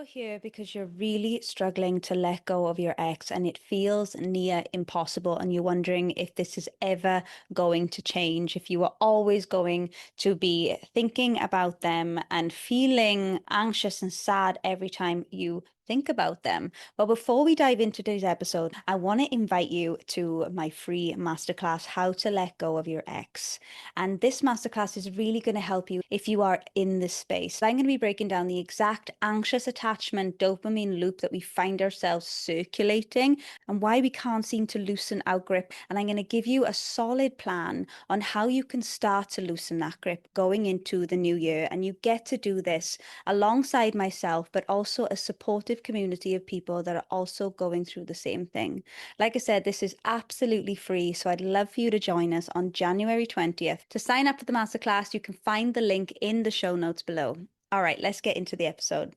you're here because you're really struggling to let go of your ex and it feels near impossible, and you're wondering if this is ever going to change, if you are always going to be thinking about them and feeling anxious and sad every time you think about them. Well, before we dive into today's episode, I want to invite you to my free masterclass, How to Let Go of Your Ex. And this masterclass is really going to help you if you are in this space. I'm going to be breaking down the exact anxious attachment dopamine loop that we find ourselves circulating and why we can't seem to loosen our grip. And I'm going to give you a solid plan on how you can start to loosen that grip going into the new year. And you get to do this alongside myself, but also a supportive community of people that are also going through the same thing. Like I said, this is absolutely free, so I'd love for you to join us on January 20th. To sign up for the masterclass, you can find the link in the show notes below. All right, let's get into the episode.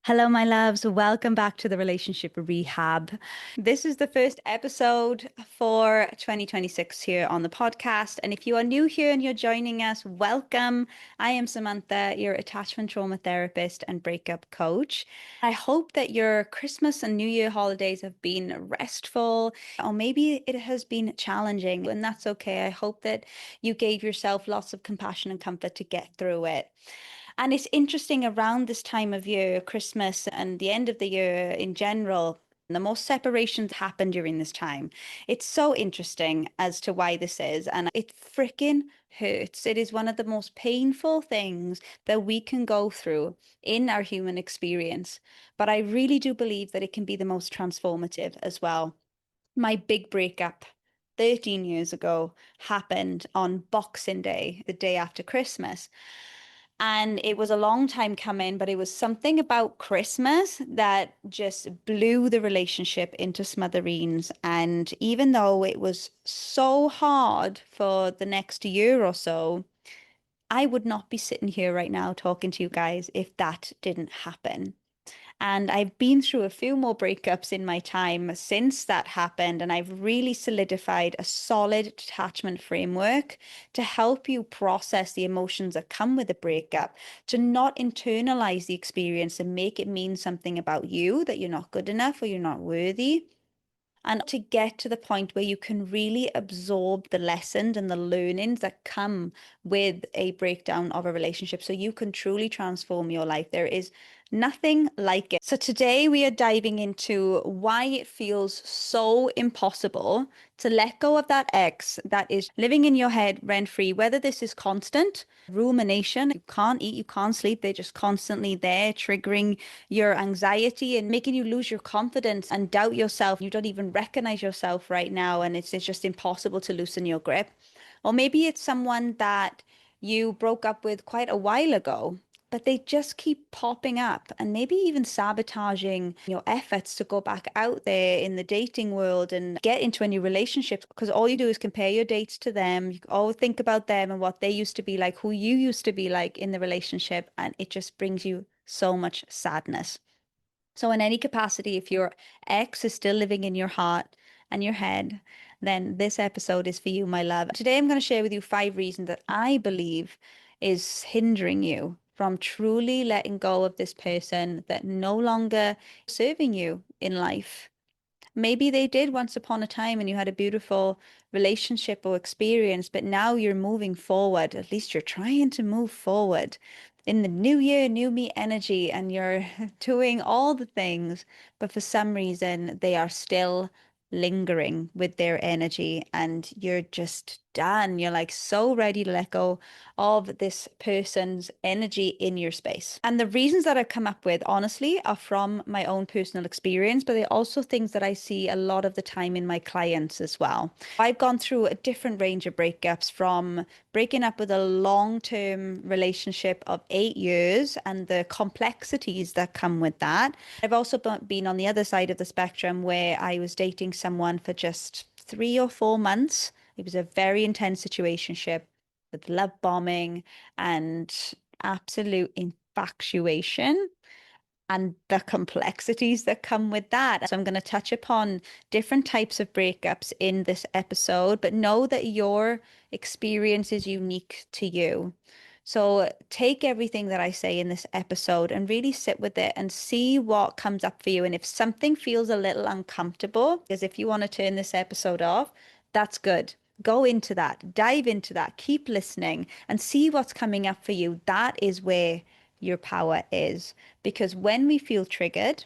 Hello, my loves. Welcome back to the Relationship Rehab. This is the first episode for 2026 here on the podcast. And if you are new here and you're joining us, welcome. I am Samantha, your attachment trauma therapist and breakup coach. I hope that your Christmas and New Year holidays have been restful, or maybe it has been challenging, and that's okay. I hope that you gave yourself lots of compassion and comfort to get through it. And it's interesting around this time of year, Christmas and the end of the year in general, the most separations happen during this time. It's so interesting as to why this is, and it freaking hurts. It is one of the most painful things that we can go through in our human experience. But I really do believe that it can be the most transformative as well. My big breakup 13 years ago happened on Boxing Day, the day after Christmas. And it was a long time coming, but it was something about Christmas that just blew the relationship into smithereens. And even though it was so hard for the next year or so, I would not be sitting here right now talking to you guys if that didn't happen. And I've been through a few more breakups in my time since that happened, and I've really solidified a solid detachment framework to help you process the emotions that come with a breakup, to not internalize the experience and make it mean something about you, that you're not good enough or you're not worthy, and to get to the point where you can really absorb the lessons and the learnings that come with a breakdown of a relationship so you can truly transform your life. There is nothing like it. So today we are diving into why it feels so impossible to let go of that ex that is living in your head rent free, whether this is constant rumination, you can't eat, you can't sleep, they're just constantly there, triggering your anxiety and making you lose your confidence and doubt yourself. You don't even recognize yourself right now, and it's just impossible to loosen your grip. Or maybe it's someone that you broke up with quite a while ago, but they just keep popping up and maybe even sabotaging your efforts to go back out there in the dating world and get into a new relationship, because all you do is compare your dates to them. You all think about them and what they used to be like, who you used to be like in the relationship, and it just brings you so much sadness. So, in any capacity, if your ex is still living in your heart and your head, then this episode is for you, my love. Today, I'm going to share with you 5 reasons that I believe is hindering you from truly letting go of this person that no longer serving you in life. Maybe they did once upon a time and you had a beautiful relationship or experience, but now you're moving forward. At least you're trying to move forward in the new year, new me energy, and you're doing all the things, but for some reason they are still lingering with their energy and you're just done. You're like so ready to let go of this person's energy in your space. And the reasons that I've come up with, honestly, are from my own personal experience, but they're also things that I see a lot of the time in my clients as well. I've gone through a different range of breakups, from breaking up with a long-term relationship of 8 years and the complexities that come with that. I've also been on the other side of the spectrum where I was dating someone for just 3 or 4 months. It was a very intense situationship with love bombing and absolute infatuation. and the complexities that come with that. So I'm going to touch upon different types of breakups in this episode, but know that your experience is unique to you. So take everything that I say in this episode and really sit with it and see what comes up for you. And if something feels a little uncomfortable, because if you want to turn this episode off, that's good. Go into that, dive into that, keep listening and see what's coming up for you. That is where your power is. Because when we feel triggered,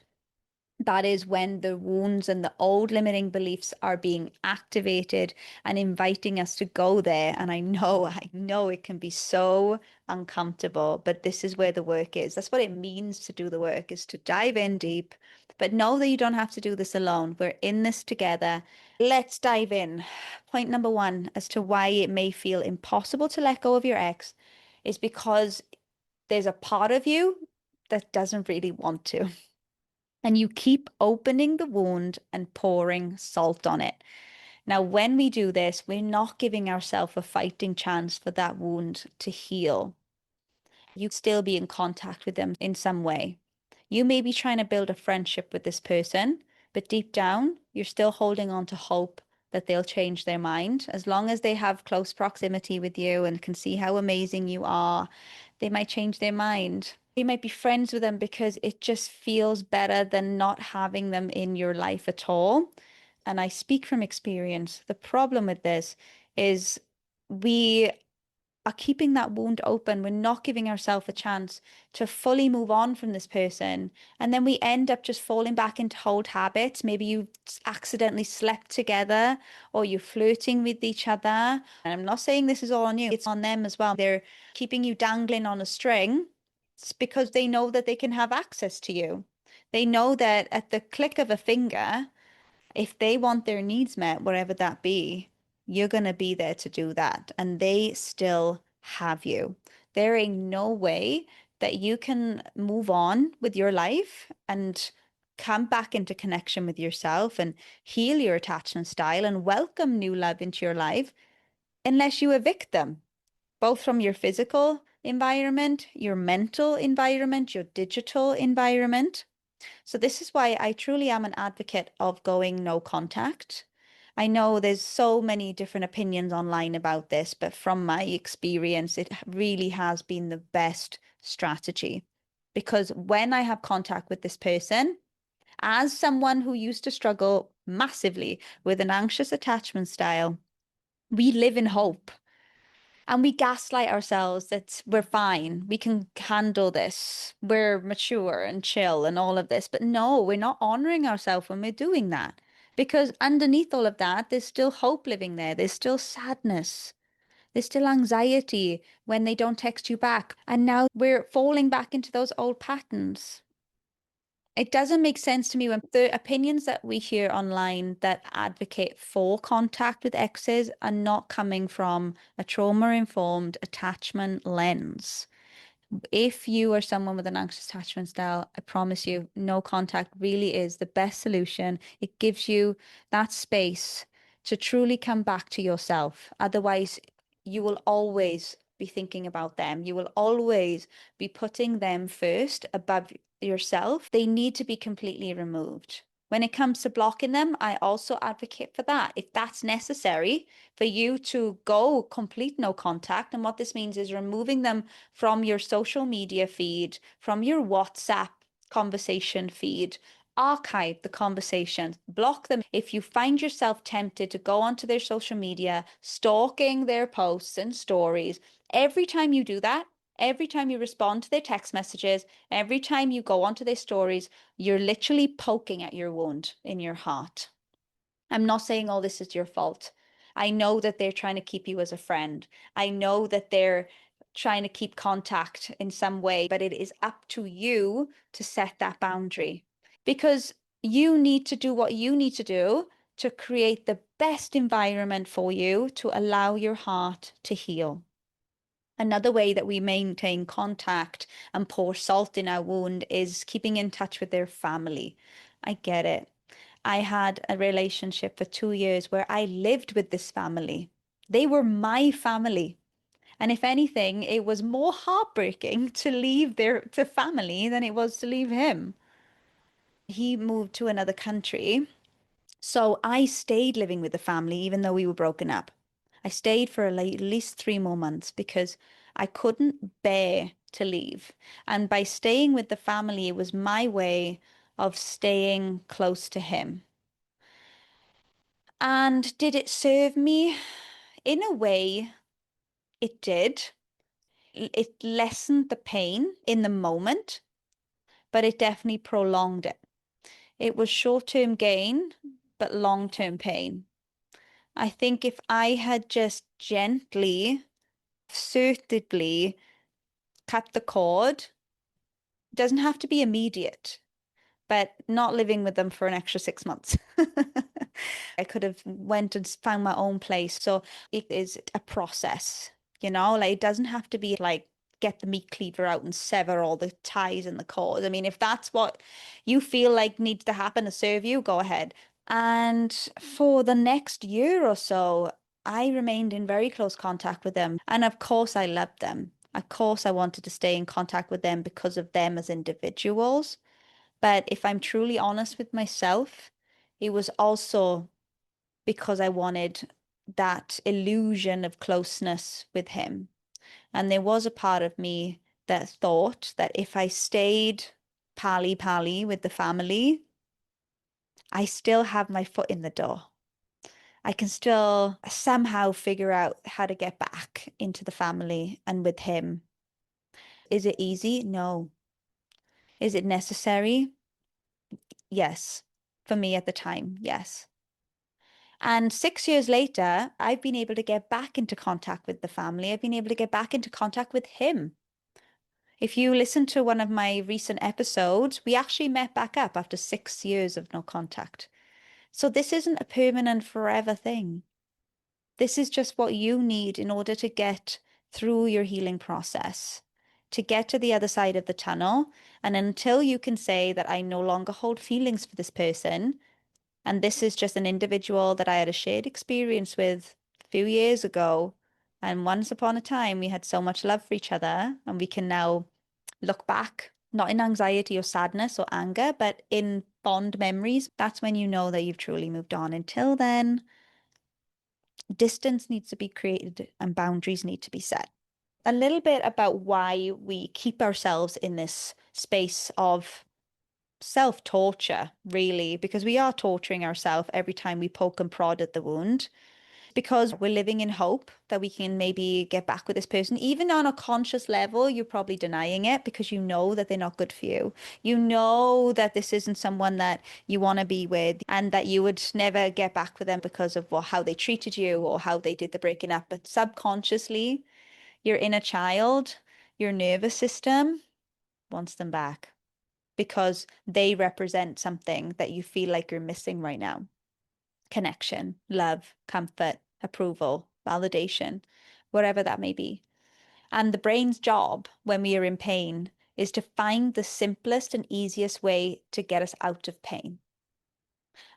that is when the wounds and the old limiting beliefs are being activated and inviting us to go there. And I know it can be so uncomfortable, but this is where the work is. That's what it means to do the work, is to dive in deep. But know that you don't have to do this alone. We're in this together. Let's dive in. Point number one as to why it may feel impossible to let go of your ex is because there's a part of you that doesn't really want to. And you keep opening the wound and pouring salt on it. Now, when we do this, we're not giving ourselves a fighting chance for that wound to heal. You still be in contact with them in some way. You may be trying to build a friendship with this person, but deep down, you're still holding on to hope that they'll change their mind. As long as they have close proximity with you and can see how amazing you are, they might change their mind. You might be friends with them because it just feels better than not having them in your life at all. And I speak from experience. The problem with this is we are keeping that wound open. We're not giving ourselves a chance to fully move on from this person. And then we end up just falling back into old habits. Maybe you accidentally slept together or you're flirting with each other. And I'm not saying this is all on you, it's on them as well. They're keeping you dangling on a string. It's because they know that they can have access to you. They know that at the click of a finger, if they want their needs met, whatever that be, you're going to be there to do that. And they still have you. There ain't no way that you can move on with your life and come back into connection with yourself and heal your attachment style and welcome new love into your life unless you evict them, both from your physical environment, your mental environment, your digital environment. So this is why I truly am an advocate of going no contact. I know there's so many different opinions online about this, but from my experience, it really has been the best strategy. Because when I have contact with this person, as someone who used to struggle massively with an anxious attachment style, we live in hope. And we gaslight ourselves that we're fine, we can handle this, we're mature and chill and all of this. But no, we're not honoring ourselves when we're doing that. Because underneath all of that, there's still hope living there. There's still sadness. There's still anxiety when they don't text you back. And now we're falling back into those old patterns. It doesn't make sense to me when the opinions that we hear online that advocate for contact with exes are not coming from a trauma-informed attachment lens. If you are someone with an anxious attachment style, I promise you, no contact really is the best solution. It gives you that space to truly come back to yourself. Otherwise, you will always be thinking about them. You will always be putting them first above yourself. They need to be completely removed. When it comes to blocking them, I also advocate for that. If that's necessary for you to go complete no contact, and what this means is removing them from your social media feed, from your WhatsApp conversation feed. Archive the conversations, block them. If you find yourself tempted to go onto their social media, stalking their posts and stories, every time you do that, every time you respond to their text messages, every time you go onto their stories, you're literally poking at your wound in your heart. I'm not saying all this is your fault. I know that they're trying to keep you as a friend. I know that they're trying to keep contact in some way, but it is up to you to set that boundary because you need to do what you need to do to create the best environment for you to allow your heart to heal. Another way that we maintain contact and pour salt in our wound is keeping in touch with their family. I get it. I had a relationship for 2 years where I lived with this family. They were my family. And if anything, it was more heartbreaking to leave their family than it was to leave him. He moved to another country. So I stayed living with the family, even though we were broken up. I stayed for like at least 3 more months because I couldn't bear to leave. And by staying with the family, it was my way of staying close to him. And did it serve me? In a way, it did. It lessened the pain in the moment, but it definitely prolonged it. It was short-term gain, but long-term pain. I think if I had just gently, assertively cut the cord, it doesn't have to be immediate, but not living with them for an extra 6 months. I could have went and found my own place. So it is a process, like it doesn't have to be like get the meat cleaver out and sever all the ties and the cords. I mean, if that's what you feel like needs to happen to serve you, go ahead. And for the next year or so, I remained in very close contact with them. And of course, I loved them. Of course, I wanted to stay in contact with them because of them as individuals. But if I'm truly honest with myself, it was also because I wanted that illusion of closeness with him. And there was a part of me that thought that if I stayed pally pally with the family, I still have my foot in the door. I can still somehow figure out how to get back into the family and with him. Is it easy? No. Is it necessary? Yes. For me at the time, yes. And 6 years later, I've been able to get back into contact with the family. I've been able to get back into contact with him. If you listen to one of my recent episodes, we actually met back up after 6 years of no contact. So this isn't a permanent forever thing. This is just what you need in order to get through your healing process, to get to the other side of the tunnel. And until you can say that I no longer hold feelings for this person, and this is just an individual that I had a shared experience with a few years ago. And once upon a time, we had so much love for each other, and we can now look back, not in anxiety or sadness or anger, but in fond memories. That's when you know that you've truly moved on. Until then, distance needs to be created and boundaries need to be set. A little bit about why we keep ourselves in this space of self-torture, really, because we are torturing ourselves every time we poke and prod at the wound. Because we're living in hope that we can maybe get back with this person. Even on a conscious level, you're probably denying it because you know that they're not good for you. You know that this isn't someone that you want to be with and that you would never get back with them because of how they treated you or how they did the breaking up. But subconsciously, your inner child, your nervous system wants them back because they represent something that you feel like you're missing right now. Connection, love, comfort, approval, validation, whatever that may be. And the brain's job when we are in pain is to find the simplest and easiest way to get us out of pain.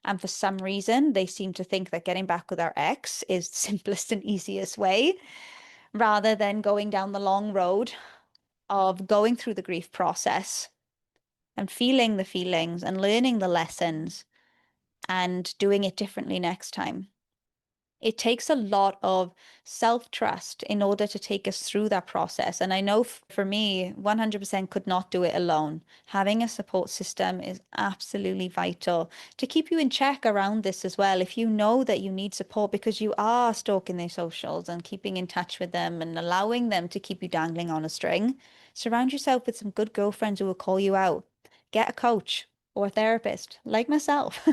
And for some reason, they seem to think that getting back with our ex is the simplest and easiest way, rather than going down the long road of going through the grief process and feeling the feelings and learning the lessons and doing it differently next time. It takes a lot of self-trust in order to take us through that process. And I know for me, 100% could not do it alone. Having a support system is absolutely vital to keep you in check around this as well. If you know that you need support because you are stalking their socials and keeping in touch with them and allowing them to keep you dangling on a string, surround yourself with some good girlfriends who will call you out. Get a coach or a therapist like myself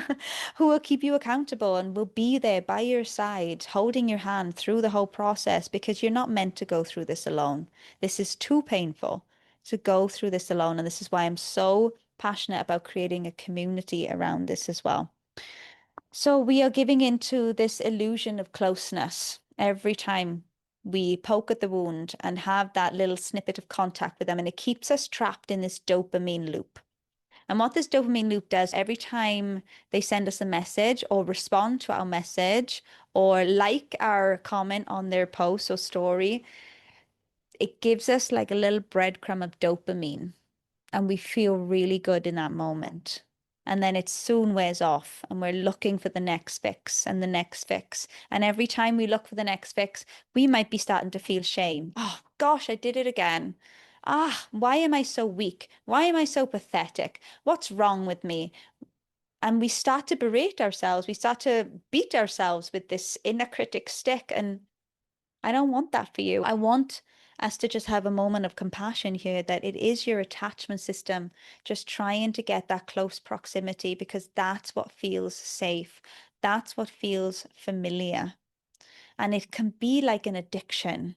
who will keep you accountable and will be there by your side, holding your hand through the whole process because you're not meant to go through this alone. This is too painful to go through this alone. And this is why I'm so passionate about creating a community around this as well. So we are giving into this illusion of closeness every time we poke at the wound and have that little snippet of contact with them. And it keeps us trapped in this dopamine loop. And what this dopamine loop does every time they send us a message or respond to our message or like our comment on their post or story, it gives us like a little breadcrumb of dopamine and we feel really good in that moment. And then it soon wears off, and we're looking for the next fix and the next fix. And every time we look for the next fix, we might be starting to feel shame. Oh gosh, I did it again. Ah, why am I so weak? Why am I so pathetic? What's wrong with me? And we start to berate ourselves. We start to beat ourselves with this inner critic stick. And I don't want that for you. I want us to just have a moment of compassion here that it is your attachment system just trying to get that close proximity because that's what feels safe. That's what feels familiar. And it can be like an addiction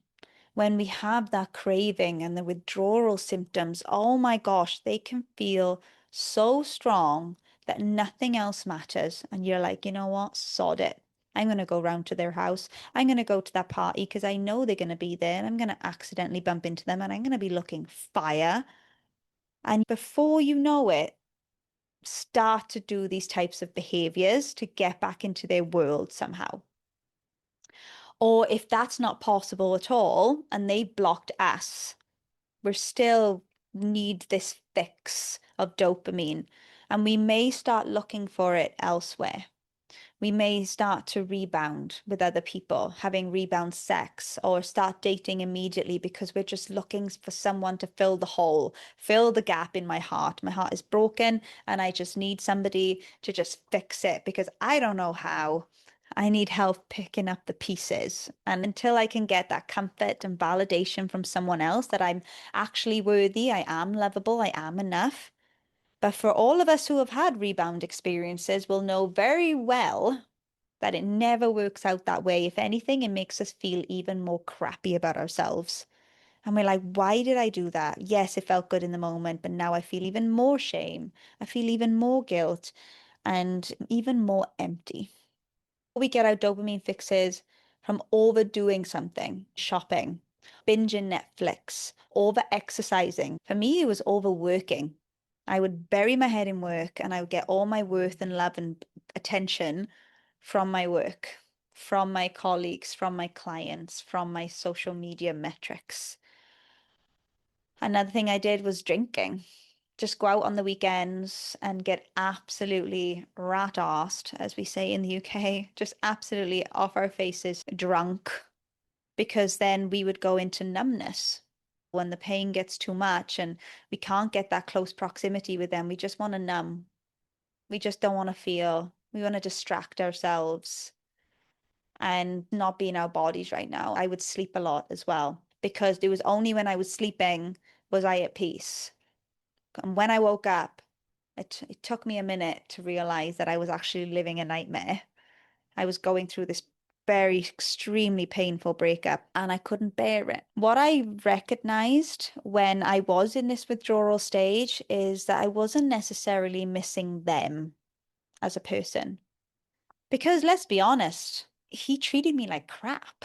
when we have that craving and the withdrawal symptoms. Oh my gosh, they can feel so strong that nothing else matters. And you're like, you know what? Sod it. I'm going to go round to their house. I'm going to go to that party because I know they're going to be there and I'm going to accidentally bump into them and I'm going to be looking fire. And before you know it, start to do these types of behaviors to get back into their world somehow. Or if that's not possible at all and they blocked us, we still need this fix of dopamine and we may start looking for it elsewhere. We may start to rebound with other people, having rebound sex, or start dating immediately because we're just looking for someone to fill the hole, fill the gap in my heart. My heart is broken and I just need somebody to just fix it because I don't know how. I need help picking up the pieces. And until I can get that comfort and validation from someone else that I'm actually worthy, I am lovable, I am enough. But for all of us who have had rebound experiences, will know very well that it never works out that way. If anything, it makes us feel even more crappy about ourselves. And we're like, why did I do that? Yes, it felt good in the moment, but now I feel even more shame. I feel even more guilt and even more empty. We get our dopamine fixes from overdoing something, shopping, binging Netflix, over exercising. For me, it was overworking. I would bury my head in work and I would get all my worth and love and attention from my work, from my colleagues, from my clients, from my social media metrics. Another thing I did was drinking. Just go out on the weekends and get absolutely rat-arsed, as we say in the UK, just absolutely off our faces drunk, because then we would go into numbness. When the pain gets too much and we can't get that close proximity with them, we just want to numb. We just don't want to feel. We want to distract ourselves and not be in our bodies right now. I would sleep a lot as well because it was only when I was sleeping was I at peace. And when I woke up, it took me a minute to realize that I was actually living a nightmare. I was going through this very extremely painful breakup and I couldn't bear it. What I recognized when I was in this withdrawal stage is that I wasn't necessarily missing them as a person. Because let's be honest, he treated me like crap.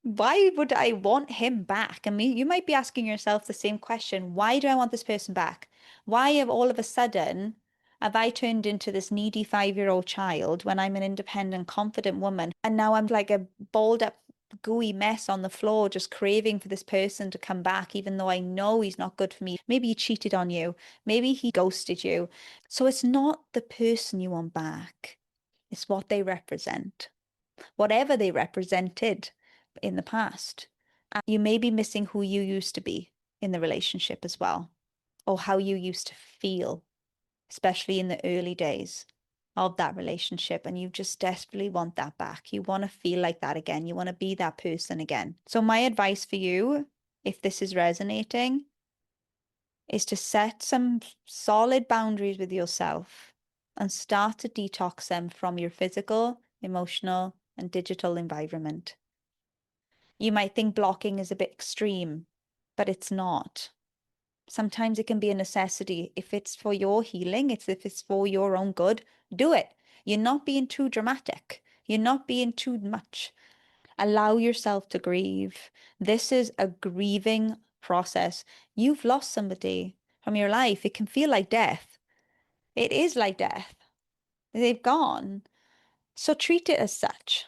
Why would I want him back? I mean, you might be asking yourself the same question. Why do I want this person back? Why have all of a sudden have I turned into this needy 5-year-old child when I'm an independent, confident woman? And now I'm like a balled up, gooey mess on the floor, just craving for this person to come back, even though I know he's not good for me. Maybe he cheated on you. Maybe he ghosted you. So it's not the person you want back. It's what they represent, whatever they represented in the past. And you may be missing who you used to be in the relationship as well, or how you used to feel, especially in the early days of that relationship. And you just desperately want that back. You want to feel like that again. You want to be that person again. So, my advice for you, if this is resonating, is to set some solid boundaries with yourself and start to detox them from your physical, emotional, and digital environment. You might think blocking is a bit extreme, but it's not. Sometimes it can be a necessity. If it's for your healing, if it's for your own good, do it. You're not being too dramatic. You're not being too much. Allow yourself to grieve. This is a grieving process. You've lost somebody from your life. It can feel like death. It is like death. They've gone. So treat it as such.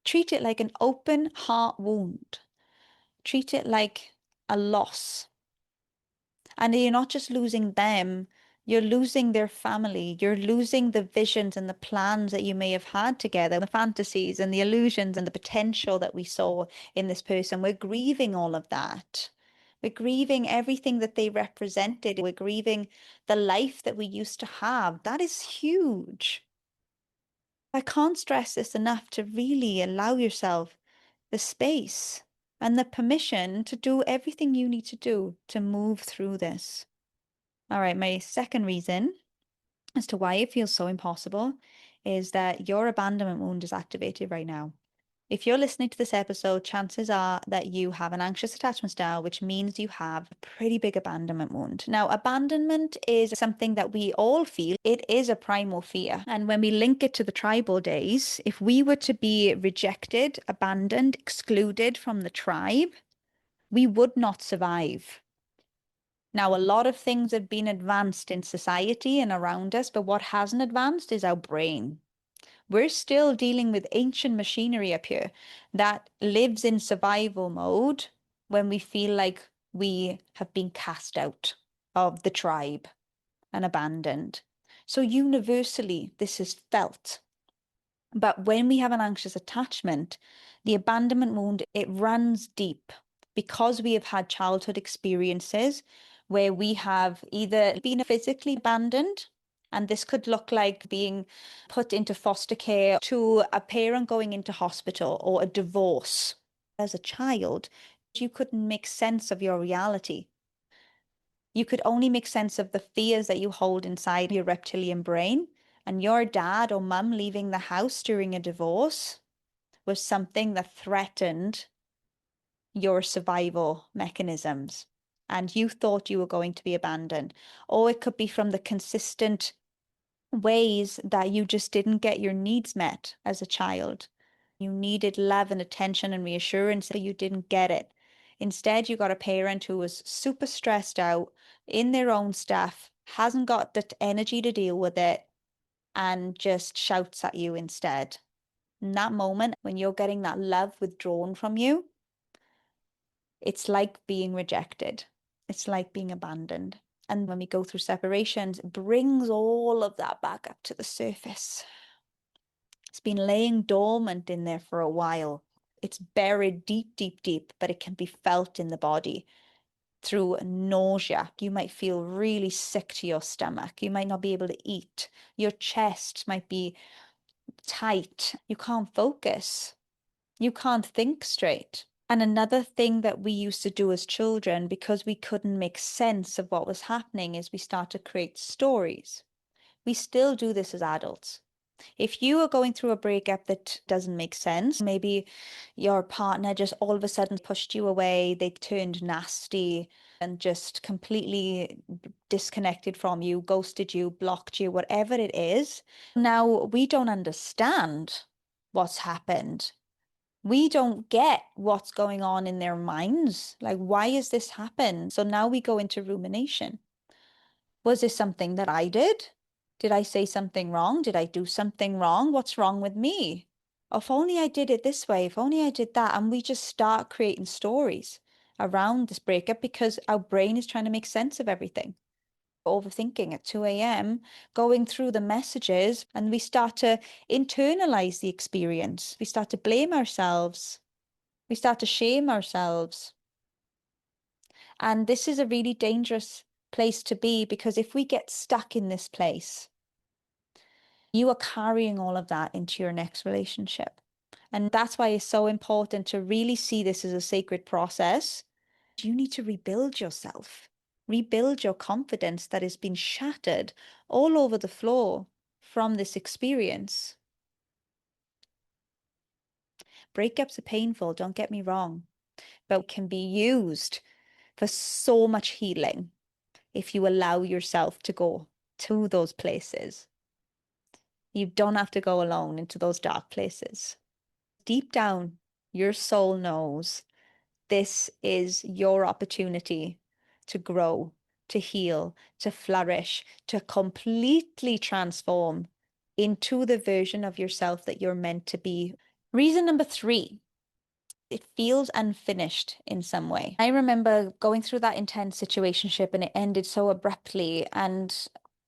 Treat it like an open heart wound. Treat it like a loss. And you're not just losing them, You're losing their family. You're losing the visions and the plans that you may have had together, the fantasies and the illusions and the potential that we saw in this person. We're grieving all of that. We're grieving everything that they represented. We're grieving the life that we used to have. That is huge. I can't stress this enough to really allow yourself the space and the permission to do everything you need to do to move through this. All right, my second reason as to why it feels so impossible is that your abandonment wound is activated right now. If you're listening to this episode, chances are that you have an anxious attachment style, which means you have a pretty big abandonment wound. Now, abandonment is something that we all feel. It is a primal fear. And when we link it to the tribal days, if we were to be rejected, abandoned, excluded from the tribe, we would not survive. Now, a lot of things have been advanced in society and around us, but what hasn't advanced is our brain. We're still dealing with ancient machinery up here that lives in survival mode when we feel like we have been cast out of the tribe and abandoned. So universally, this is felt. But when we have an anxious attachment, the abandonment wound, it runs deep because we have had childhood experiences where we have either been physically abandoned, and this could look like being put into foster care, to a parent going into hospital, or a divorce. As a child, you couldn't make sense of your reality. You could only make sense of the fears that you hold inside your reptilian brain. And your dad or mum leaving the house during a divorce was something that threatened your survival mechanisms. And you thought you were going to be abandoned. Or it could be from the consistent ways that you just didn't get your needs met as a child. You needed love and attention and reassurance, but you didn't get it. Instead, you got a parent who was super stressed out in their own stuff, hasn't got the energy to deal with it, and just shouts at you instead. In that moment, when you're getting that love withdrawn from you, it's like being rejected. It's like being abandoned. And when we go through separations, it brings all of that back up to the surface. It's been laying dormant in there for a while. It's buried deep, deep, deep, but it can be felt in the body through nausea. You might feel really sick to your stomach. You might not be able to eat. Your chest might be tight. You can't focus. You can't think straight. And another thing that we used to do as children, because we couldn't make sense of what was happening, is we start to create stories. We still do this as adults. If you are going through a breakup that doesn't make sense, maybe your partner just all of a sudden pushed you away, they turned nasty and just completely disconnected from you, ghosted you, blocked you, whatever it is. Now we don't understand what's happened. We don't get what's going on in their minds. Like, why has this happened? So now we go into rumination. Was this something that I did? Did I say something wrong? Did I do something wrong? What's wrong with me? If only I did it this way, if only I did that. And we just start creating stories around this breakup because our brain is trying to make sense of everything. Overthinking at 2 a.m., going through the messages, and we start to internalize the experience. We start to blame ourselves. We start to shame ourselves. And this is a really dangerous place to be because if we get stuck in this place, you are carrying all of that into your next relationship. And that's why it's so important to really see this as a sacred process. You need to rebuild yourself, rebuild your confidence that has been shattered all over the floor from this experience. Breakups are painful, don't get me wrong, but can be used for so much healing if you allow yourself to go to those places. You don't have to go alone into those dark places. Deep down, your soul knows this is your opportunity to grow, to heal, to flourish, to completely transform into the version of yourself that you're meant to be. Reason number 3, it feels unfinished in some way. I remember going through that intense situationship and it ended so abruptly. And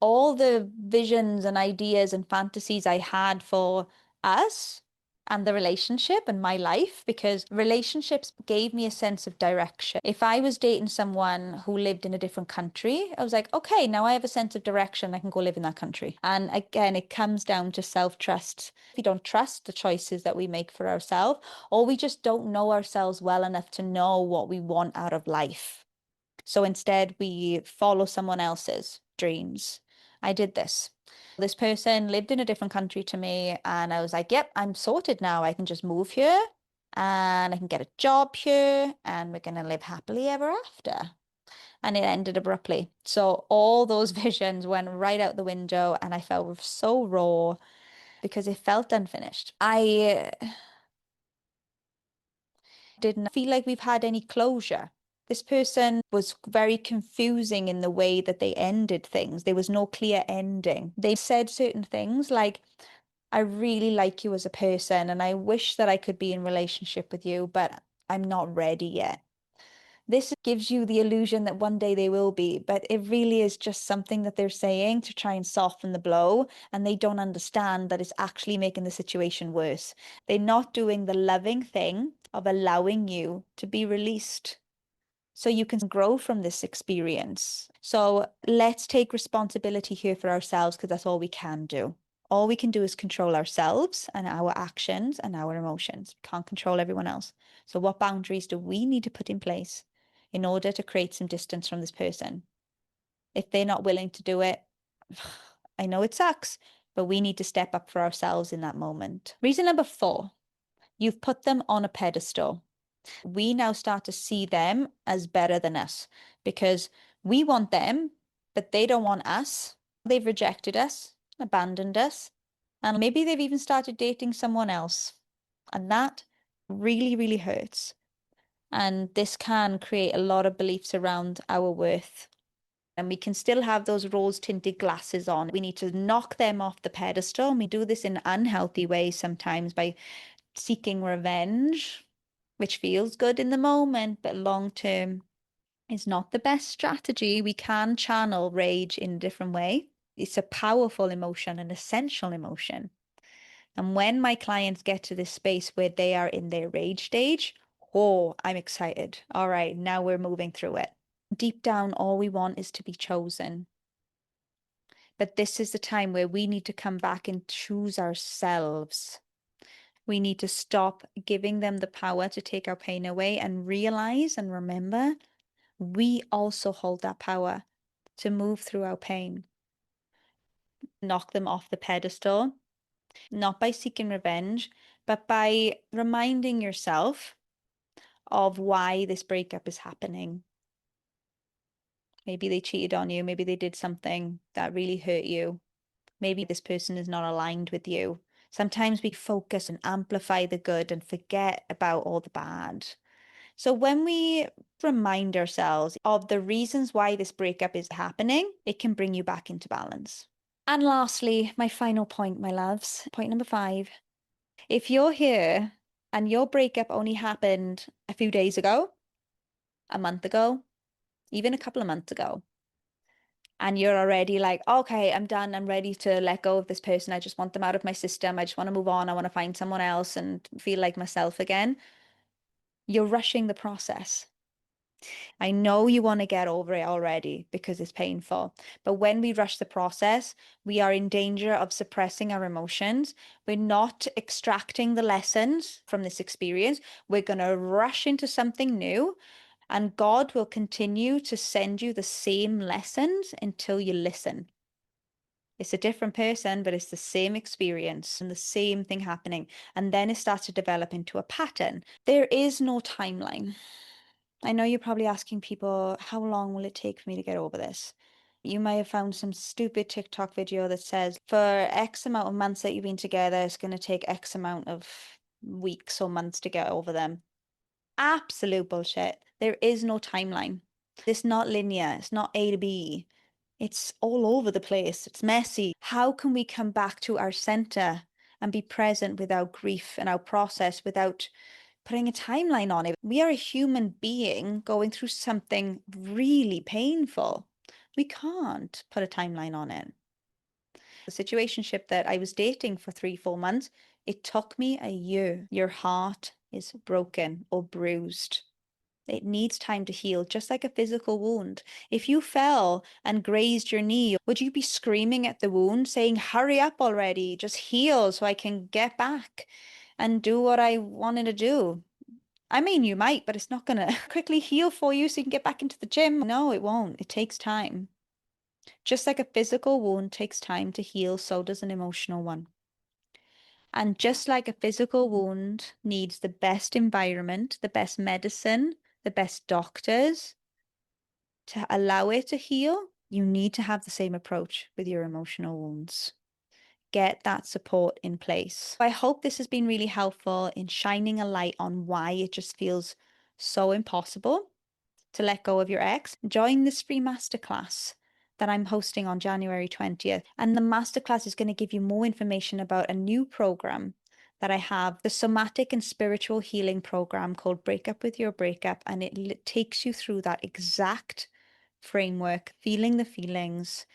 all the visions and ideas and fantasies I had for us and the relationship and my life, because relationships gave me a sense of direction. If I was dating someone who lived in a different country, I was like, okay, now I have a sense of direction. I can go live in that country. And again, it comes down to self-trust. We don't trust the choices that we make for ourselves, or we just don't know ourselves well enough to know what we want out of life. So instead, we follow someone else's dreams. I did this. This person lived in a different country to me, and I was like, yep, I'm sorted now. I can just move here and I can get a job here, and we're going to live happily ever after. And it ended abruptly. So all those visions went right out the window, and I felt so raw because it felt unfinished. I didn't feel like we've had any closure. This person was very confusing in the way that they ended things. There was no clear ending. They said certain things like, I really like you as a person and I wish that I could be in relationship with you, but I'm not ready yet. This gives you the illusion that one day they will be, but it really is just something that they're saying to try and soften the blow, and they don't understand that it's actually making the situation worse. They're not doing the loving thing of allowing you to be released so you can grow from this experience. So let's take responsibility here for ourselves because that's all we can do. All we can do is control ourselves and our actions and our emotions. We can't control everyone else. So, what boundaries do we need to put in place in order to create some distance from this person? If they're not willing to do it, I know it sucks, but we need to step up for ourselves in that moment. Reason number 4, you've put them on a pedestal. We now start to see them as better than us because we want them, but they don't want us. They've rejected us, abandoned us, and maybe they've even started dating someone else. And that really, really hurts. And this can create a lot of beliefs around our worth. And we can still have those rose tinted glasses on. We need to knock them off the pedestal. And we do this in unhealthy ways sometimes by seeking revenge, which feels good in the moment, but long term is not the best strategy. We can channel rage in a different way. It's a powerful emotion, an essential emotion. And when my clients get to this space where they are in their rage stage, oh, I'm excited. All right, now we're moving through it. Deep down, all we want is to be chosen. But this is the time where we need to come back and choose ourselves. We need to stop giving them the power to take our pain away and realize and remember we also hold that power to move through our pain. Knock them off the pedestal, not by seeking revenge, but by reminding yourself of why this breakup is happening. Maybe they cheated on you. Maybe they did something that really hurt you. Maybe this person is not aligned with you. Sometimes we focus and amplify the good and forget about all the bad. So when we remind ourselves of the reasons why this breakup is happening, it can bring you back into balance. And lastly, my final point, my loves, point number 5. If you're here and your breakup only happened a few days ago, a month ago, even a couple of months ago, and you're already like, okay, I'm done. I'm ready to let go of this person. I just want them out of my system. I just want to move on. I want to find someone else and feel like myself again. You're rushing the process. I know you want to get over it already because it's painful. But when we rush the process, we are in danger of suppressing our emotions. We're not extracting the lessons from this experience. We're going to rush into something new, and God will continue to send you the same lessons until you listen. It's a different person, but it's the same experience and the same thing happening. And then it starts to develop into a pattern. There is no timeline. I know you're probably asking people, how long will it take for me to get over this? You may have found some stupid TikTok video that says for X amount of months that you've been together, it's going to take X amount of weeks or months to get over them. Absolute bullshit. There is no timeline. It's not linear. It's not A to B. It's all over the place. It's messy. How can we come back to our center and be present with our grief and our process without putting a timeline on it? We are a human being going through something really painful. We can't put a timeline on it. The situationship that I was dating for 3, 4 months, it took me a year. Your heart is broken or bruised. It needs time to heal, just like a physical wound. If you fell and grazed your knee, would you be screaming at the wound, saying, hurry up already, just heal so I can get back and do what I wanted to do? I mean, you might, but it's not going to quickly heal for you so you can get back into the gym. No, it won't. It takes time. Just like a physical wound takes time to heal, so does an emotional one. And just like a physical wound needs the best environment, the best medicine, the best doctors to allow it to heal, you need to have the same approach with your emotional wounds. Get that support in place. I hope this has been really helpful in shining a light on why it just feels so impossible to let go of your ex. Join this free masterclass that I'm hosting on January 20th. And the masterclass is going to give you more information about a new program that I have, the somatic and spiritual healing program called Breakup with Your Breakup. And it takes you through that exact framework, feeling the feelings,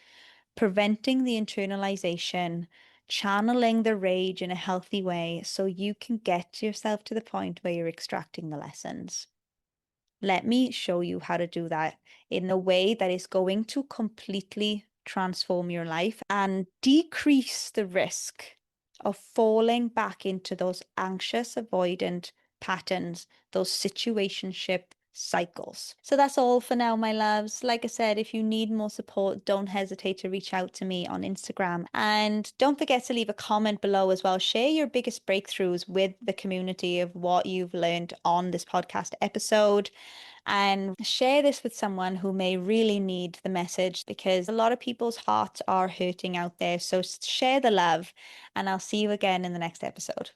preventing the internalization, channeling the rage in a healthy way so you can get yourself to the point where you're extracting the lessons. Let me show you how to do that in a way that is going to completely transform your life and decrease the risk of falling back into those anxious, avoidant patterns, those situationship cycles. So that's all for now, my loves. Like I said, if you need more support, don't hesitate to reach out to me on Instagram. And don't forget to leave a comment below as well. Share your biggest breakthroughs with the community of what you've learned on this podcast episode. And share this with someone who may really need the message because a lot of people's hearts are hurting out there. So share the love, and I'll see you again in the next episode.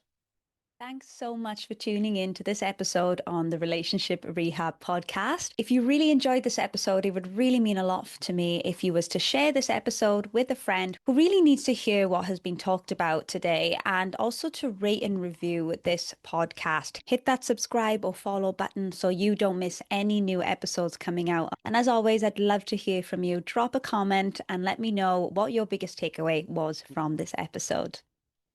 Thanks so much for tuning in to this episode on the Relationship Rehab podcast. If you really enjoyed this episode, it would really mean a lot to me if you was to share this episode with a friend who really needs to hear what has been talked about today, and also to rate and review this podcast. Hit that subscribe or follow button so you don't miss any new episodes coming out. And as always, I'd love to hear from you. Drop a comment and let me know what your biggest takeaway was from this episode.